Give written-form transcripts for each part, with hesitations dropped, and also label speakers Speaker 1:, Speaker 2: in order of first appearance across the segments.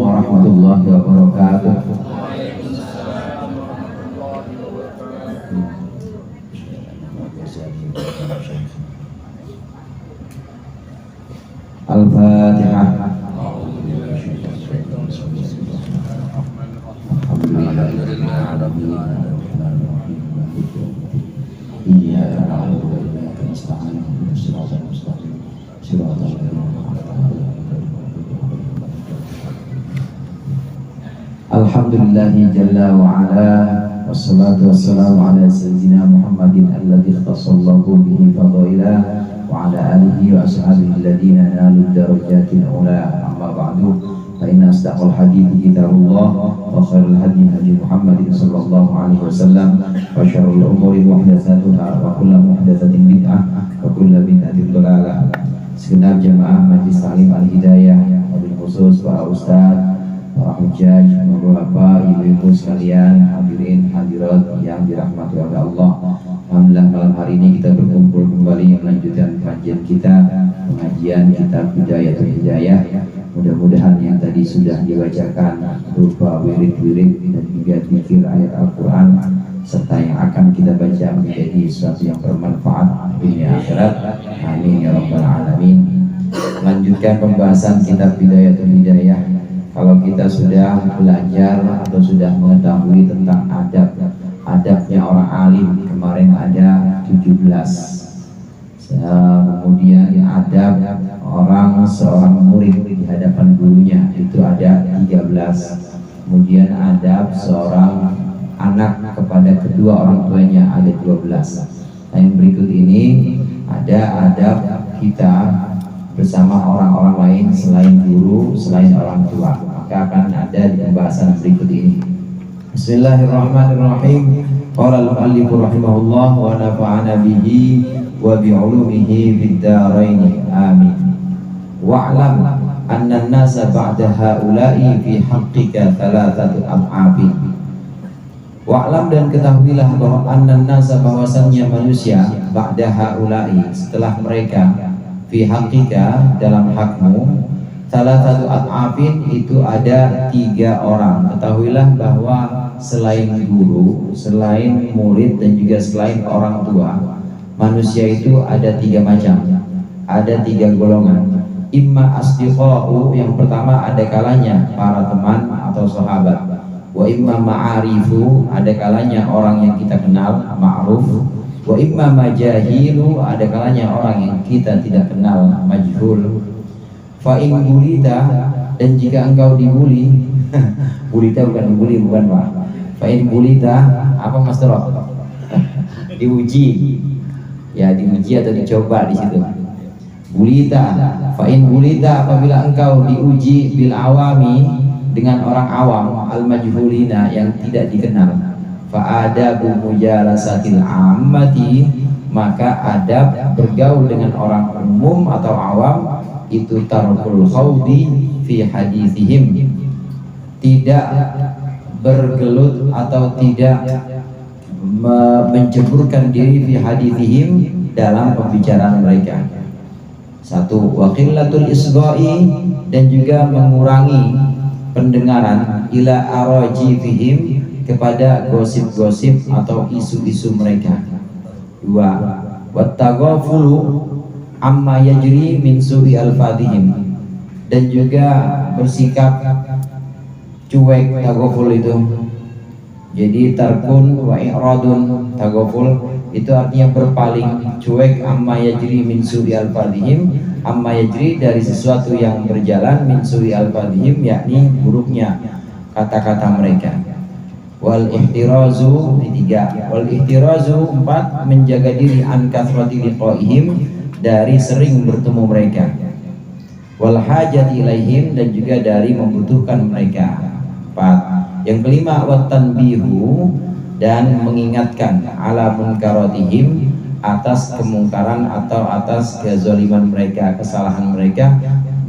Speaker 1: warahmatullahi wabarakatuh. Al-Fatihah. Alhamdulillahi jalla wa ala, wassalatu wassalamu ala sayyidina Muhammadin alladhi ikhtassallahu bihi fadailah wa ala alihi wa ashabihi alladhina nalu darajatil ula. Amma ba'du, fa inna asdaqal hadithi kitabullah wa khairul hadi hadi Muhammadin sallallahu alaihi wasallam wa syarrul umuri muhdatsatuha wa kullu muhdatsatin bid'ah wa kullu bid'atin dhalalah. Segenap jemaah Majelis Ta'lim Al-Hidayah, wabil khusus para ustaz, para hujjaj, bapak, ibu-ibu sekalian, hadirin hadirat yang dirahmati oleh Allah. Alhamdulillah malam hari ini kita berkumpul kembali melanjutkan kajian kita, pengajian kitab Bidayatul Hidayah. Mudah-mudahan yang tadi sudah dibacakan berupa wirid-wirid dan juga zikir ayat Al-Quran serta yang akan kita baca menjadi sesuatu yang bermanfaat dunia akhirat. Amin ya rabbal alamin. Melanjutkan pembahasan kitab Bidayatul Hidayah. Kalau kita sudah belajar atau sudah mengetahui tentang adabnya orang alim, kemarin ada 17. Kemudian adab seorang murid di hadapan gurunya itu ada 13. Kemudian adab seorang anak kepada kedua orang tuanya ada 12. Nah, yang berikut ini ada adab kita bersama orang-orang lain selain guru, selain orang tua. Maka akan ada di pembahasan berikut ini. Bismillahirrahmanirrahim. Qala al-mu'allif rahimahullah wa nafa'ana bihi wa bi'ulumihi fid dharain. Amin. Wa'lam anna an-nasa ba'da haula'i fi haqqika thalathatu ab'abin. Wa'lam, dan ketahuilah bahwa anna an-nasa, bahwasannya manusia, ba'da haula'i, setelah mereka, fi haqqika, dalam hakmu, salah satu at'afin, itu ada 3 orang. Ketahuilah bahwa selain guru, selain murid, dan juga selain orang tua, manusia itu ada 3 macam, ada 3 golongan. Imma asdiqa'u, yang pertama ada kalanya para teman atau sahabat. Wa imma ma'arifu, ada kalanya orang yang kita kenal, ma'ruf. Wa imma majahilu, ada kalanya orang yang kita tidak kenal, majhul. Fa in bulita, dan jika engkau dibuli bulita bukan bully, bukan Pak. Fa in bulita apa Mas Toro? Diuji. Ya, diuji atau dicoba di situ. Bulita, fa in bulita, apabila engkau diuji bil awami, dengan orang awam, al majhulina, yang tidak dikenal. Fa adabu mujalasatil ammati, maka adab bergaul dengan orang umum atau awam itu tarkul khawdi fi hadithihim, tidak bergelut atau tidak menceburkan diri fi hadithihim, dalam pembicaraan mereka. 1. Wa qillatul isgha'i, dan juga mengurangi pendengaran ila arajifihim, kepada gosip-gosip atau isu-isu mereka. 2. Wattaghafulu amma yajri min su'i alfadhihim, dan juga bersikap cuek. Taghaful itu jadi tarkun wa i'radun. Taghaful itu artinya berpaling, cuek. Amma yajri min su'i alfadhihim, amma yajri dari sesuatu yang berjalan, min su'i alfadhihim yakni buruknya kata-kata mereka. Wal ihtirazu, 3. Wal ihtirazu, 4. Menjaga diri an kathrati liqaihim, dari sering bertemu mereka. Wal hajati ilaihim, dan juga dari membutuhkan mereka. 4. Yang kelima, wat tanbihu, dan mengingatkan ala munkaratihim, atas kemungkaran atau atas kezaliman mereka, kesalahan mereka,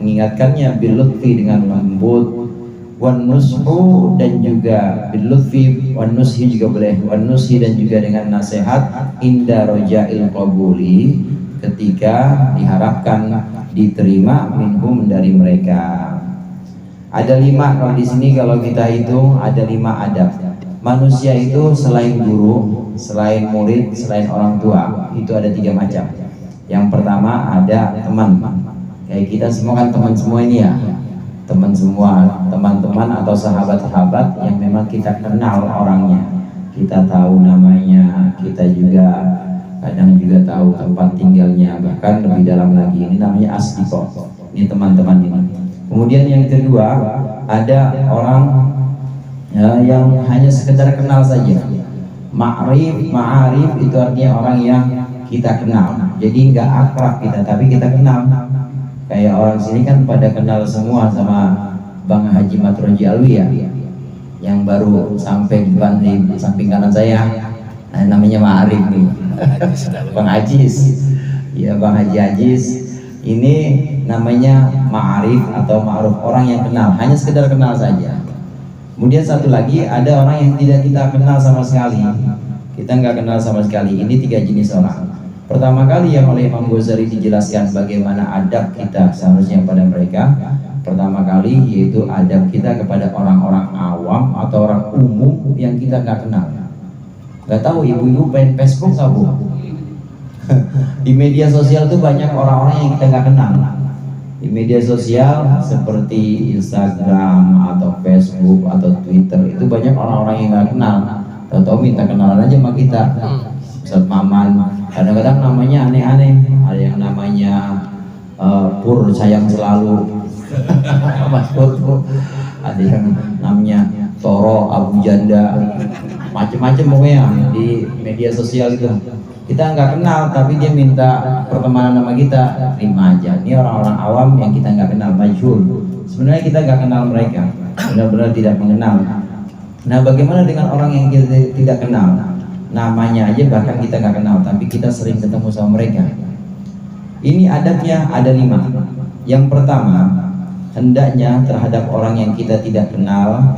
Speaker 1: mengingatkannya bil lutfi, dengan lembut. Wan nushu, dan juga bil lutfi, wan nushi juga boleh, wan nushi, dan juga dengan nasihat, inda rojail qabuli, ketika diharapkan diterima, minhum, dari mereka. Ada 5 kalau di sini, kalau kita hitung ada 5 adab. Manusia itu selain guru, selain murid, selain orang tua, itu ada 3 macam. Yang pertama ada teman. Kayak kita semua kan teman semua ini ya. Teman semua, teman-teman atau sahabat-sahabat yang memang kita kenal orangnya. Kita tahu namanya, kita juga kadang juga tahu tempat tinggalnya, bahkan lebih dalam lagi. Ini namanya asdiqo. Ini teman-teman ini. Kemudian yang kedua, ada orang ya, yang hanya sekedar kenal saja. Ma'arif itu artinya orang yang kita kenal. Jadi nggak akrab kita, tapi kita kenal. Kayak orang sini kan pada kenal semua sama Bang Haji Matroji Alwi ya, yang baru sampai di samping kanan saya. Nah, namanya Ma'arif nih. Bang Ajis. Ya, Bang Haji Ajis. Ini namanya ma'arif atau ma'ruf, orang yang kenal, hanya sekedar kenal saja. Kemudian satu lagi, ada orang yang tidak kita kenal sama sekali. Kita nggak kenal sama sekali. Ini 3 jenis orang. Pertama kali yang oleh Imam Ghazali dijelaskan bagaimana adab kita seharusnya pada mereka. Pertama kali yaitu adab kita kepada orang-orang awam atau orang umum yang kita nggak kenal. Nggak tahu ibu-ibu main Facebook nggak bu? Di media sosial tuh banyak orang-orang yang kita nggak kenal. Di media sosial seperti Instagram atau Facebook atau Twitter itu banyak orang-orang yang nggak kenal. Tahu-tahu minta kenalan aja sama kita. Ustaz Maman, kadang-kadang namanya aneh-aneh. Ada yang namanya Pur sayang selalu. Mas Pur. Ada yang namanya Toro Abu Janda. Macem-macem pokoknya di media sosial itu. Kita nggak kenal tapi dia minta pertemanan sama kita, terima aja. Ini orang-orang awam yang kita nggak kenal, majhul. Sebenarnya kita nggak kenal mereka, benar-benar tidak mengenal. Nah, bagaimana dengan orang yang kita tidak kenal? Namanya aja bahkan kita nggak kenal, tapi kita sering ketemu sama mereka. Ini adabnya ada 5. Yang pertama, hendaknya terhadap orang yang kita tidak kenal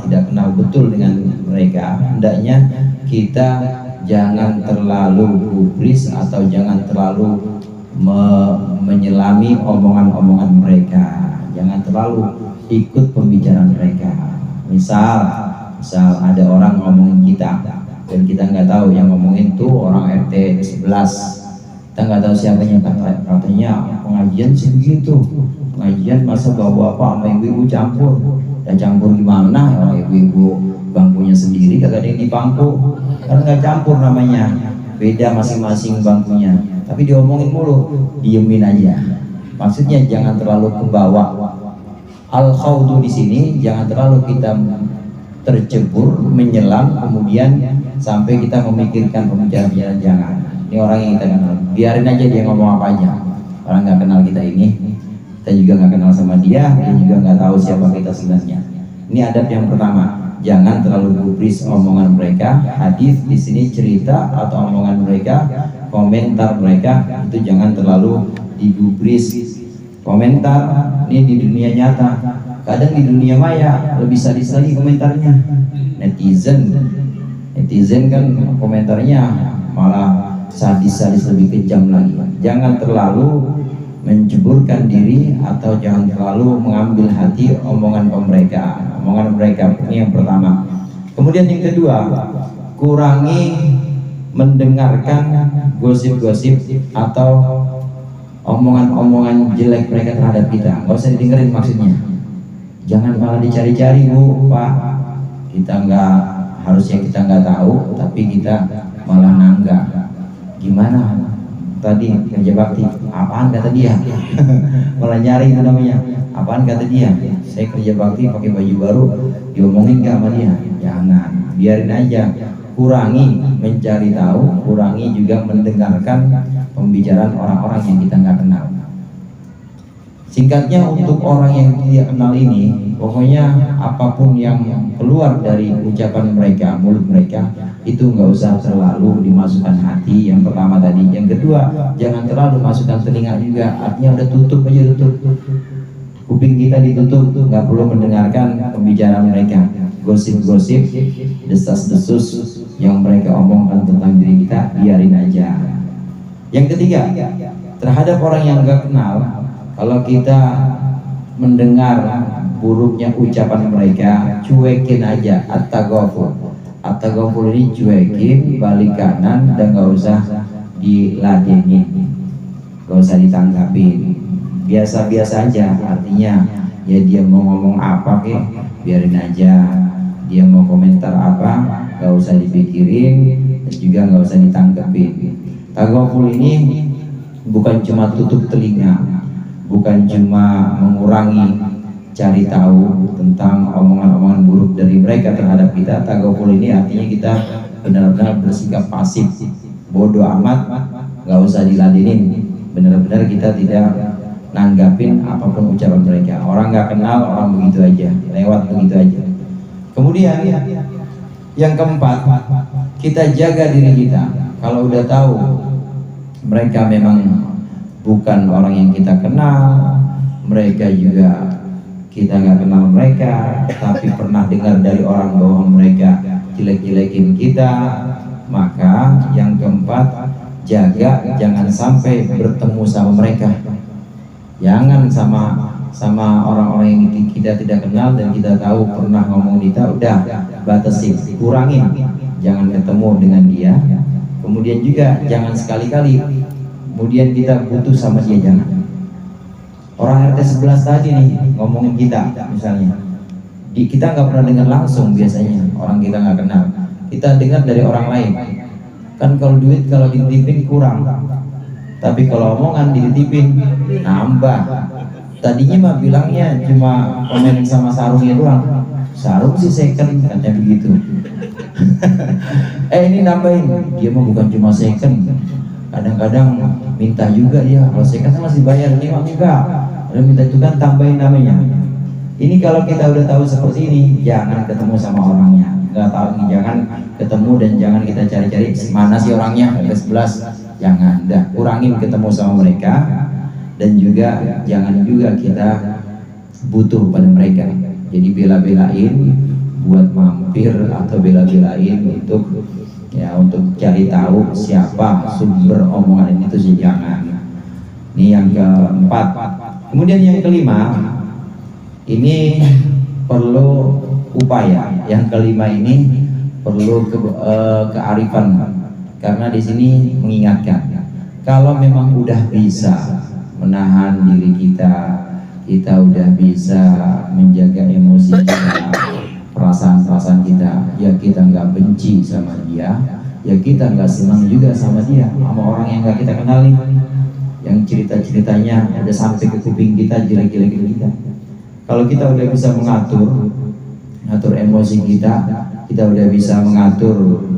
Speaker 1: betul dengan mereka, hendaknya kita jangan terlalu gubris atau jangan terlalu menyelami omongan-omongan mereka. Jangan terlalu ikut pembicaraan mereka. Misal ada orang ngomongin kita dan kita nggak tahu yang ngomongin tuh orang RT 11. Kita nggak tahu siapanya, katanya pengajian sih begitu. Pengajian masa bawa apa sama ibu-ibu campur. Dan campur gimana? Orang ibu-ibu bangkunya sendiri, kagak ada yang di bangku. Kan nggak campur namanya, beda masing-masing bangkunya. Tapi diomongin mulu, diemin aja. Maksudnya jangan terlalu kebawa. Al-khawdu di sini jangan terlalu kita tercebur, menyelam, kemudian sampai kita memikirkan pembicaraan. Jangan. Ini orang yang kita kenal, biarin aja dia ngomong apa aja. Orang nggak kenal kita ini, kita juga nggak kenal sama dia juga nggak tahu siapa kita sebenarnya. Ini adab yang pertama. Jangan terlalu gubris omongan mereka. Hadis di sini cerita atau omongan mereka, komentar mereka itu jangan terlalu digubris. Komentar ini di dunia nyata, kadang di dunia maya lebih sadis lagi komentarnya. Netizen kan komentarnya malah sadis lebih kejam lagi. Jangan terlalu menceburkan diri atau jangan terlalu mengambil hati omongan mereka. Ini yang pertama. Kemudian yang kedua, kurangi mendengarkan gosip-gosip atau omongan-omongan jelek mereka terhadap kita. Nggak usah didengerin maksudnya. Jangan malah dicari-cari bu, pak. Harusnya kita nggak tahu, tapi kita malah nanggak. Gimana? Tadi kerja bakti, apaan kata dia? Malah nyari itu namanya, apaan kata dia? Saya kerja bakti pakai baju baru, diomongin gak sama dia? Jangan, biarin aja. Kurangi mencari tahu, kurangi juga mendengarkan pembicaraan orang-orang yang kita nggak kenal. Singkatnya, untuk orang yang tidak kenal ini, pokoknya apapun yang keluar dari ucapan mereka, mulut mereka, itu nggak usah terlalu dimasukkan hati. Yang pertama tadi. Yang kedua, jangan terlalu masukkan telinga juga. Artinya udah tutup aja, tutup. Kuping kita ditutup, nggak perlu mendengarkan pembicaraan mereka. Gosip-gosip, desas-desus yang mereka omongkan tentang diri kita, biarin aja. Yang ketiga, terhadap orang yang nggak kenal, kalau kita mendengar buruknya ucapan mereka, cuekin aja. At-taghaful ini cuekin, balik kanan, dan gak usah diladenin, gak usah ditanggapin, biasa-biasa aja. Artinya ya dia mau ngomong apa kek, biarin aja. Dia mau komentar apa, gak usah dipikirin, dan juga gak usah ditanggapin. Taghaful ini bukan cuma tutup telinga, bukan cuma mengurangi cari tahu tentang omongan-omongan buruk dari mereka terhadap kita. Taghaful ini artinya kita benar-benar bersikap pasif, bodoh amat, gak usah diladenin. Benar-benar kita tidak nanggapin apapun ucapan mereka. Orang gak kenal, orang begitu aja, lewat begitu aja. Kemudian yang keempat, kita jaga diri kita. Kalau udah tahu mereka memang bukan orang yang kita kenal, mereka juga kita nggak kenal mereka, tapi pernah dengar dari orang bahwa mereka jelek-jelekin kita, maka yang keempat, jaga jangan sampai bertemu sama mereka. Jangan sama orang-orang yang kita tidak kenal dan kita tahu pernah ngomong kita, udah batasin, kurangin, jangan ketemu dengan dia. Kemudian juga jangan sekali-kali kemudian kita butuh sama dia, jangan. Orang RT 11 tadi nih ngomongin kita misalnya, kita nggak pernah dengar langsung, biasanya orang kita nggak kenal, kita dengar dari orang lain. Kan kalau duit kalau dititipin kurang, tapi kalau omongan dititipin nambah. Tadinya mah bilangnya cuma komen sama sarungnya doang, sarung sih second katanya begitu. Ini nambahin, dia mah bukan cuma second, kadang-kadang minta juga dia, kalau second masih bayar, ini mah enggak, lalu minta itu kan tambahin namanya. Ini kalau kita udah tahu seperti ini, jangan ketemu sama orangnya. Nggak tahu, jangan ketemu dan jangan kita cari-cari mana sih orangnya, ada 11, jangan, dah kurangin ketemu sama mereka. Dan juga jangan juga kita butuh pada mereka, jadi bela-belain buat mampir atau bela-belain untuk cari tahu siapa sumber omongan ini, itu sih jangan. Ini yang keempat. Kemudian yang kelima, ini perlu upaya. Yang kelima ini perlu kearifan, karena di sini mengingatkan kalau memang udah bisa menahan diri kita udah bisa menjaga emosi kita, perasaan-perasaan kita, ya kita nggak benci sama dia, ya kita nggak senang juga sama dia, sama orang yang nggak kita kenali, yang cerita-ceritanya ada sampai ke kuping kita, jelek-jelekin kita. Kalau kita udah bisa mengatur emosi kita udah bisa mengatur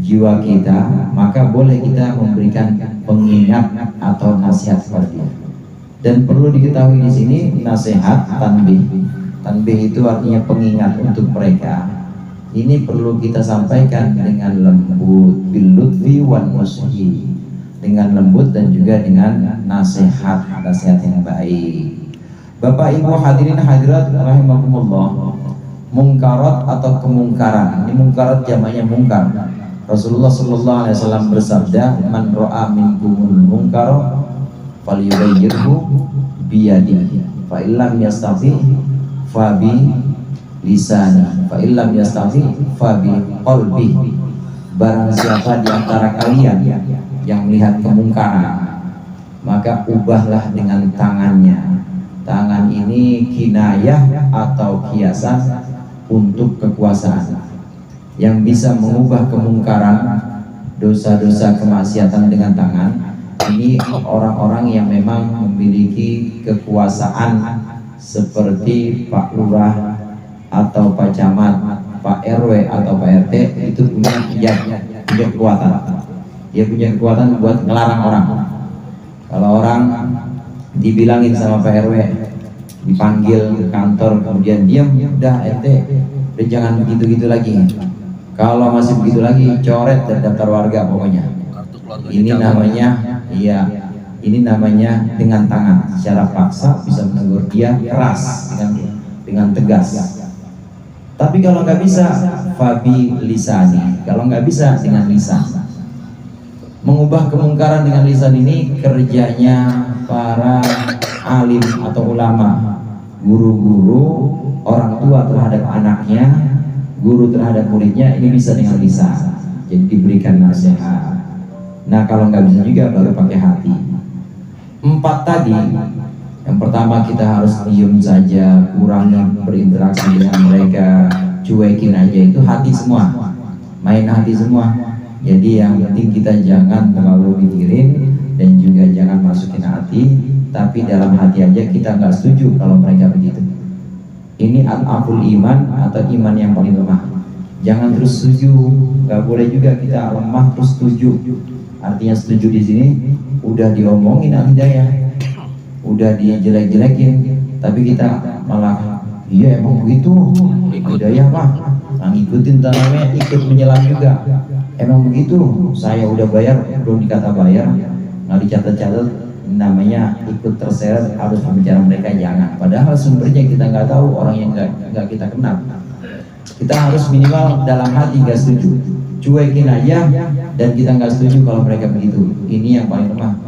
Speaker 1: jiwa kita, maka boleh kita memberikan pengingat atau nasihat kepada dia. Dan perlu diketahui di sini, nasihat tanbih. Tanbih itu artinya pengingat untuk mereka. Ini perlu kita sampaikan dengan lembut, bil lutfi wan nushi, dengan lembut dan juga dengan nasihat yang baik. Bapak Ibu hadirin hadirat rahimakumullah, mungkarat atau kemungkaran. Ini mungkarat jamaknya mungkar. Rasulullah sallallahu alaihi wasallam bersabda, man ra'a minkumul munkara falyughayyirhu biyadihi, fa illam yastati fa bi lisani, fa illam yastati fa bi qalbihi. Barang siapa di antara kalian yang melihat kemungkaran, maka ubahlah dengan tangannya. Tangan ini kinayah atau kiasan untuk kekuasaan. Yang bisa mengubah kemungkaran, dosa-dosa kemaksiatan dengan tangan, ini orang-orang yang memang memiliki kekuasaan seperti Pak Lurah atau Pak Camat, Pak RW atau Pak RT. Itu punya kekuatan. Dia punya kekuatan buat ngelarang orang. Kalau orang dibilangin sama Pak RW, dipanggil ke kantor, kemudian diam, udah RT, udah jangan begitu-gitu lagi. Kalau masih begitu lagi, coret dari daftar warga pokoknya. Ini namanya, ini namanya dengan tangan, secara paksa bisa menegur dia keras dengan tegas. Tapi kalau nggak bisa, fabi lisani. Kalau nggak bisa, dengan lisan. Mengubah kemungkaran dengan lisan ini kerjanya para alim atau ulama, Guru-guru, orang tua terhadap anaknya, guru terhadap muridnya, ini bisa dengan lisan, jadi diberikan nasihat. Nah kalau nggak bisa juga baru pakai hati. 4 tadi, yang pertama kita harus diam saja, kurangi berinteraksi dengan mereka, cuekin aja, itu hati semua, main hati semua. Jadi yang penting kita jangan terlalu mikirin dan juga jangan masukin hati, tapi dalam hati aja kita nggak setuju kalau mereka begitu. Ini al-aful iman atau iman yang paling lemah. Jangan terus setuju, nggak boleh juga kita lemah terus setuju. Artinya setuju di sini udah diomongin al-hidayah, udah dijelek-jelekin, tapi kita malah iya emang begitu, hidayah mah ngikutin tanamnya, ikut menyelam juga. Emang begitu, saya udah bayar, belum dikata bayar, nggak dicatat-catat, namanya ikut terseret harus berbicara mereka, jangan. Padahal sumbernya kita nggak tahu, orang yang nggak kita kenal. Kita harus minimal dalam hati nggak setuju, cuekin aja, dan kita nggak setuju kalau mereka begitu. Ini yang paling lemah,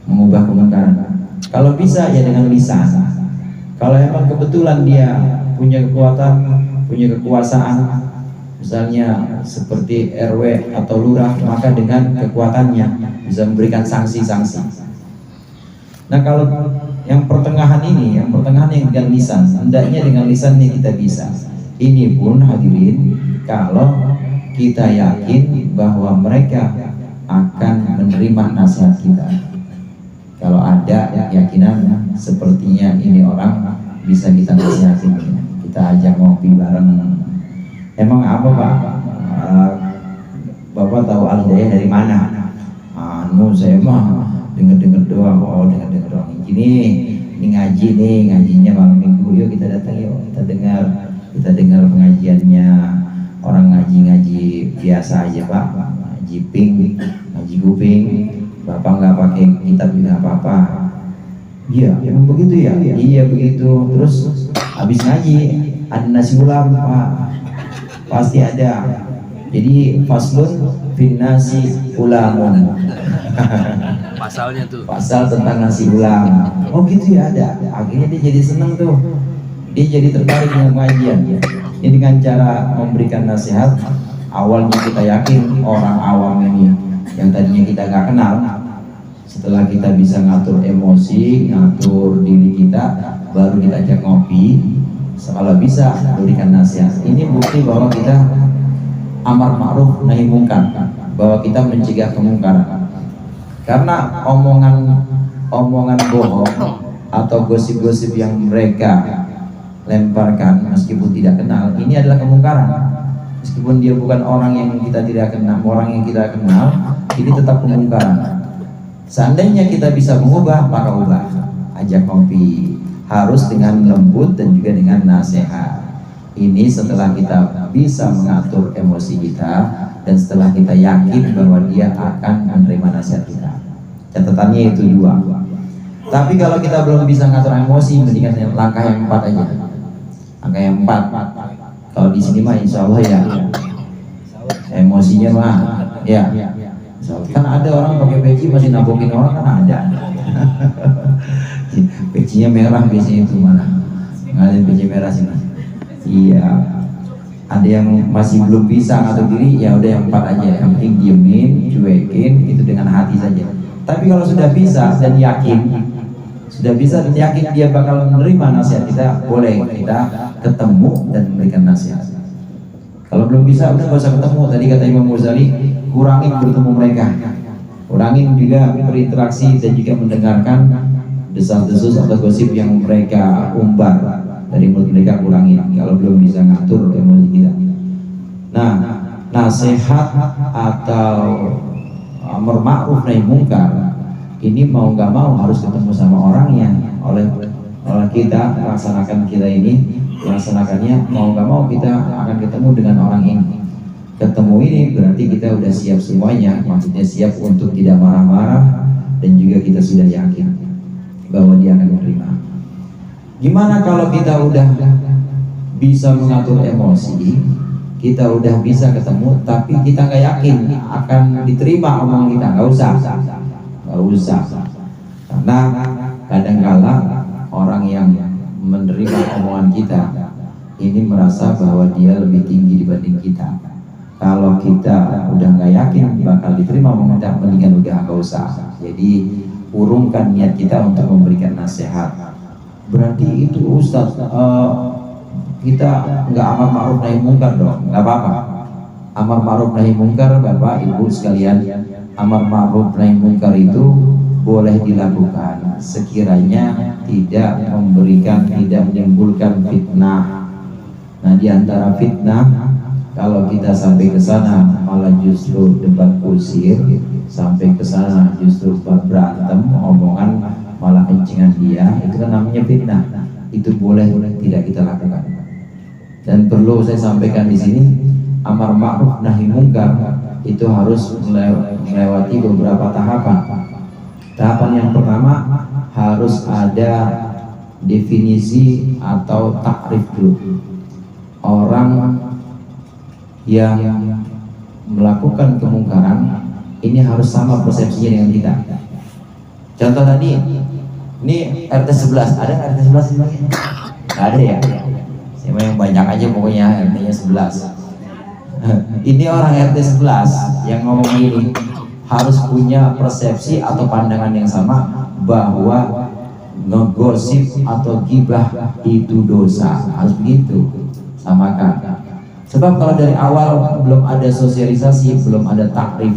Speaker 1: mengubah kemungkaran. Kalau bisa ya dengan lisan. Kalau emang kebetulan dia punya kekuatan, punya kekuasaan, misalnya seperti RW atau lurah, maka dengan kekuatannya bisa memberikan sanksi-sanksi. Nah kalau yang pertengahan ini, yang dengan lisan, hendaknya dengan lisan ini kita bisa. Ini pun hadirin, kalau kita yakin bahwa mereka akan menerima nasihat kita. Kalau ada keyakinan sepertinya ini orang bisa kita nasihatin, kita ajak ngopi bareng. Emang apa Pak? Bapak tahu al-hidayah dari mana? Saya mah denger-denger doang. Oh denger-denger doang. Ini ngaji nih, ngajinya malam minggu. Yuk kita datang yuk, kita dengar pengajiannya. Orang ngaji biasa aja Pak, ngaji ping, ngaji kuping. Bapak nggak pakai kitab juga apa-apa. Iya, emang begitu ya? Iya begitu. Terus habis ngaji ada nasi ulam Pak, pasti ada. Jadi faslun fin nasi ulamun.
Speaker 2: Pasalnya tuh.
Speaker 1: Pasal tentang nasi ulam. Oh gitu ya, ada. Akhirnya dia jadi seneng tuh. Dia jadi tertarik dengan pengajian. Ini dengan cara memberikan nasihat. Awalnya kita yakin orang awam ini yang tadinya kita nggak kenal, setelah kita bisa ngatur emosi, ngatur diri kita, baru kita ajak ngopi. Kalau bisa berikan nasihat. Ini bukti bahwa kita amar ma'ruf nahi mungkar, bahwa kita mencegah kemungkaran. Karena omongan bohong atau gosip-gosip yang mereka lemparkan meskipun tidak kenal, ini adalah kemungkaran. Meskipun dia bukan orang yang kita tidak kenal, orang yang kita kenal, ini tetap kemungkaran. Seandainya kita bisa mengubah, maka ubah. Ajak ngopi, harus dengan lembut dan juga dengan nasihat. Ini setelah kita bisa mengatur emosi kita dan setelah kita yakin bahwa dia akan menerima nasihat kita. Catatannya itu 2. Tapi kalau kita belum bisa mengatur emosi, mendingan langkah yang 4 aja. Langkah yang 4. Kalau di sini mah insya Allah ya, emosinya mah ya. Kan ada orang pakai peci masih nabokin orang, kan ada. Pecinya merah biasanya itu mana? Nggak ada peci merah sih mas. Iya. Ada yang masih belum bisa ngatur diri, ya udah yang 4 aja. Yang penting diemin, cuekin, itu dengan hati saja. Tapi kalau sudah bisa dan yakin, dia bakal menerima nasihat kita, boleh kita ketemu dan memberikan nasihat. Kalau belum bisa, udah gak usah ketemu. Tadi kata Imam Ghazali, kurangin bertemu mereka, kurangin juga berinteraksi dan juga mendengarkan desas-desus atau gosip yang mereka umbar dari mulut mereka, kurangin. Kalau belum bisa ngatur emosi kita. Nah, nasihat atau amar ma'ruf nahi mungkar ini mau nggak mau harus ketemu sama orangnya. Oleh kita melaksanakannya mau nggak mau kita akan ketemu dengan orang ini. Ketemu ini berarti kita udah siap semuanya, maksudnya siap untuk tidak marah-marah dan juga kita sudah yakin bahwa dia akan menerima. Gimana kalau kita udah bisa mengatur emosi, kita udah bisa ketemu, tapi kita nggak yakin akan diterima omongan kita? Nggak usah, karena kadang-kala orang yang menerima omongan kita ini merasa bahwa dia lebih tinggi dibanding kita. Kalau kita udah nggak yakin bakal diterima omongan kita, mendingan udah nggak usah. Jadi urungkan niat kita untuk memberikan nasihat. Berarti itu Ustadz, kita nggak amar ma'ruf nahi mungkar dong? Nggak apa-apa. Amar ma'ruf nahi mungkar, Bapak Ibu sekalian, amar ma'ruf nahi mungkar itu boleh dilakukan sekiranya tidak menimbulkan fitnah. Nah, di antara fitnah, kalau kita sampai ke sana malah justru debat kusir, sampai ke sana justru berantem, omongan malah kencingan dia, itu kan namanya fitnah. Itu boleh tidak kita lakukan. Dan perlu saya sampaikan di sini, amar ma'ruf nahi mungkar itu harus melewati beberapa tahapan. Tahapan yang pertama harus ada definisi atau takrif dulu. Orang yang melakukan kemungkaran ini harus sama persepsinya dengan kita. Contoh tadi, ini RT 11, ada RT 11 ini lagi? Nggak ada ya? Saya yang banyak aja pokoknya RT-nya 11. Ini orang RT 11 yang ngomong ini harus punya persepsi atau pandangan yang sama bahwa ngegosip atau gibah itu dosa. Harus begitu, samakan. Sebab kalau dari awal belum ada sosialisasi, belum ada takrif,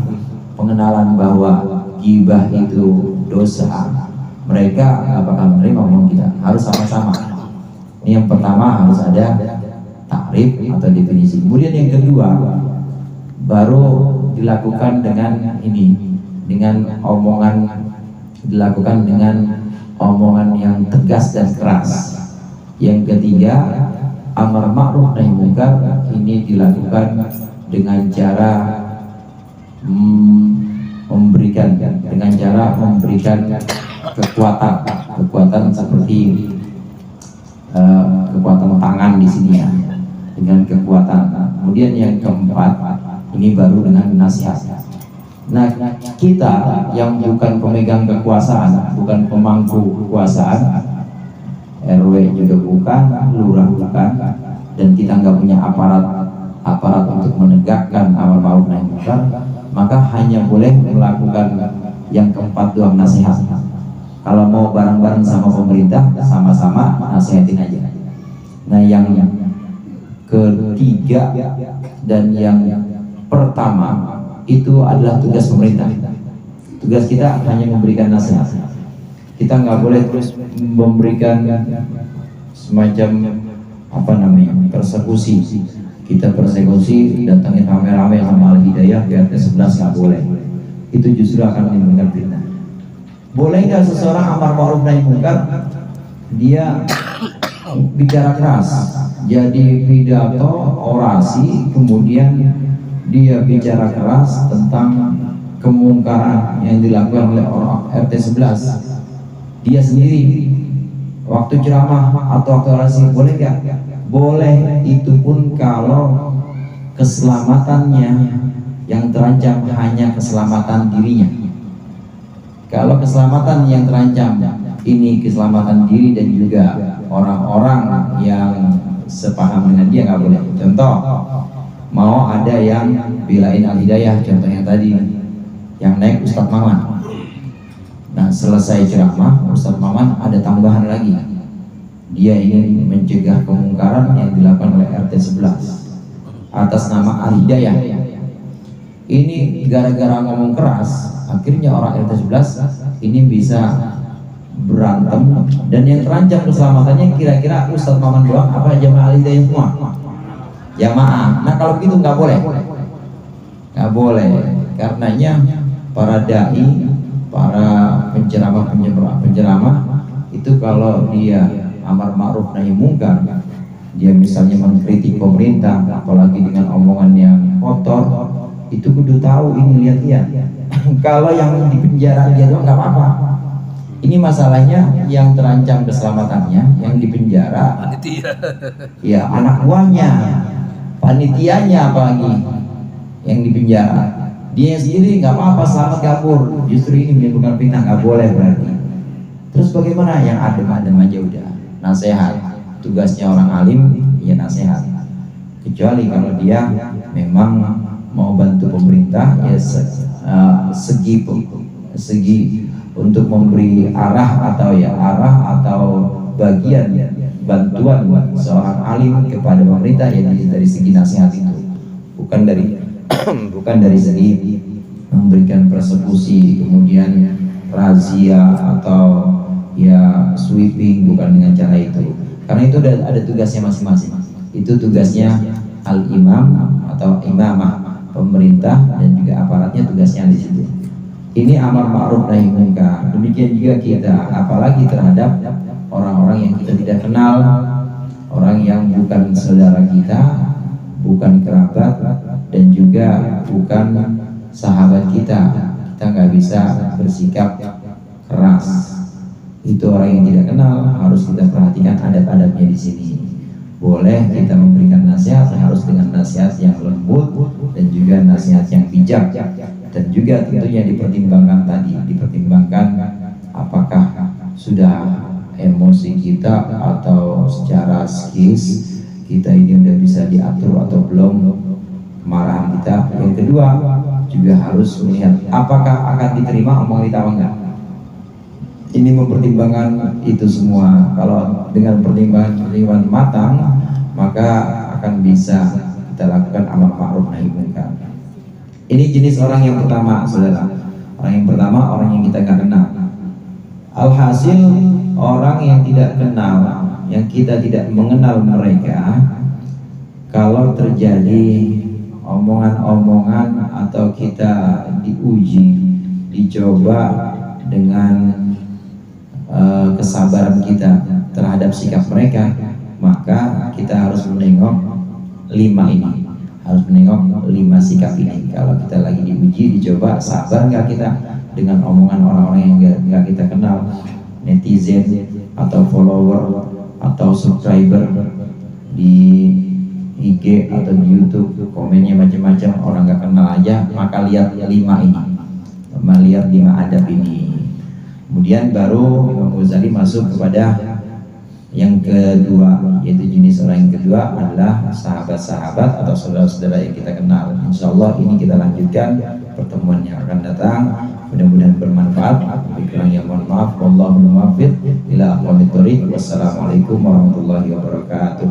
Speaker 1: pengenalan bahwa gibah itu dosa, mereka nggak bakal menerima omongan kita. Harus sama-sama. Ini yang pertama, harus ada takrif atau definisi. Kemudian yang kedua, baru dilakukan dengan ini, dengan omongan, dilakukan dengan omongan yang tegas dan keras. Yang ketiga, amar ma'ruf nahi mungkar ini dilakukan dengan cara memberikan kekuatan seperti kekuatan tangan di sini ya, dengan kekuatan. Kemudian yang keempat, ini baru dengan nasihat. Nah, kita yang bukan pemegang kekuasaan, bukan pemangku kekuasaan, RW juga bukan, lurah bukan, dan kita nggak punya aparat untuk menegakkan amar ma'ruf nahi mungkar, maka hanya boleh melakukan yang keempat doang, nasihat. Kalau mau bareng-bareng sama pemerintah, sama-sama nasihatin aja. Nah, yang ketiga dan yang pertama itu adalah tugas pemerintah. Tugas kita hanya memberikan nasihat. Kita nggak boleh terus memberikan semacam persekusi. Kita persekusi, datangin rame-rame sama Al-Hidayah di RT 11, nggak boleh. Itu justru akan menimbulkan fitnah. Boleh nggak seseorang amar ma'ruf nahi mungkar dia bicara keras, jadi pidato, orasi, kemudian dia bicara keras tentang kemungkaran yang dilakukan oleh orang RT 11. Dia sendiri waktu ceramah atau waktu orasi, boleh nggak? Boleh, itu pun kalau keselamatannya yang terancam hanya keselamatan dirinya. Kalau keselamatan yang terancam ini keselamatan diri dan juga orang-orang yang sepaham dengan dia, nggak boleh. Contoh, mau ada yang belain Al-Hidayah, contohnya tadi yang naik Ustadz Maman. Nah, selesai ceramah Ustadz Maman ada tambahan lagi, dia ingin mencegah kemungkaran yang dilakukan oleh RT 11 atas nama Al-Hidayah. Ini gara-gara ngomong keras, akhirnya orang RT 11 ini bisa berantem, dan yang terancam keselamatannya kira-kira Ustadz Maman doang apa jamaah Al-Hidayah semua? Jamaah. Nah, kalau gitu nggak boleh, karenanya para dai, para penceramah itu kalau dia amar ma'ruf nahi mungkar, dia misalnya mengkritik pemerintah apalagi dengan omongan yang kotor, itu kudu tahu ini, lihat-lihat. Kalau yang di penjara dia doang nggak apa-apa. Ini masalahnya yang terancam keselamatannya, yang di penjara, ya anak buahnya, panitianya apalagi yang di penjara. Dia sendiri nggak apa-apa, selamat kabur. Justru ini menimbulkan fitnah, nggak boleh berarti. Terus bagaimana? Yang adem-adem aja udah. nasihat. Tugasnya orang alim ya nasihat, kecuali kalau dia memang mau bantu pemerintah ya segi untuk memberi arah atau bagian bantuan seorang alim kepada pemerintah ya dari segi nasihat itu, bukan dari segi memberikan persekusi kemudian razia atau ya sweeping, bukan dengan cara itu, karena itu ada tugasnya masing-masing. Itu tugasnya al-imam atau imamah, pemerintah dan juga aparatnya, tugasnya di situ. Ini amar ma'ruf nahi munkar. Demikian juga kita, apalagi terhadap orang-orang yang kita tidak kenal, orang yang bukan saudara kita, bukan kerabat, dan juga bukan sahabat kita. Kita nggak bisa bersikap keras. Itu orang yang tidak kenal, harus kita perhatikan adab-adabnya di sini. Boleh kita memberikan nasihat, harus dengan nasihat yang lembut dan juga nasihat yang bijak, dan juga tentunya dipertimbangkan apakah sudah emosi kita atau secara psikis kita ini udah bisa diatur atau belum kemarahan kita. Yang kedua juga harus melihat apakah akan diterima omongan kita atau enggak. Ini mempertimbangkan itu semua. Kalau dengan pertimbangan matang, maka akan bisa kita lakukan amar ma'ruf nahi munkar. Ini jenis orang yang pertama, saudara. Orang yang pertama, orang yang kita nggak kenal. Alhasil, orang yang tidak kenal, yang kita tidak mengenal mereka, kalau terjadi omongan-omongan atau kita diuji, dicoba dengan kesabaran kita terhadap sikap mereka, maka kita harus menengok 5 ini, harus menengok 5 sikap ini. Kalau kita lagi diuji, dicoba, sabar nggak kita dengan omongan orang-orang yang nggak kita kenal, netizen atau follower atau subscriber di IG atau di YouTube, komennya macam-macam, orang nggak kenal aja, maka lihat 5 ini, lihat 5 adab ini. Kemudian baru Imam Ghazali masuk kepada yang kedua, yaitu jenis orang yang kedua adalah sahabat-sahabat atau saudara-saudara yang kita kenal. Insya Allah ini kita lanjutkan pertemuan yang akan datang. Mudah-mudahan bermanfaat. Kurangnya mohon maaf. Wallahul muwaffiq ila aqwamit thoriq. Wassalamualaikum warahmatullahi wabarakatuh.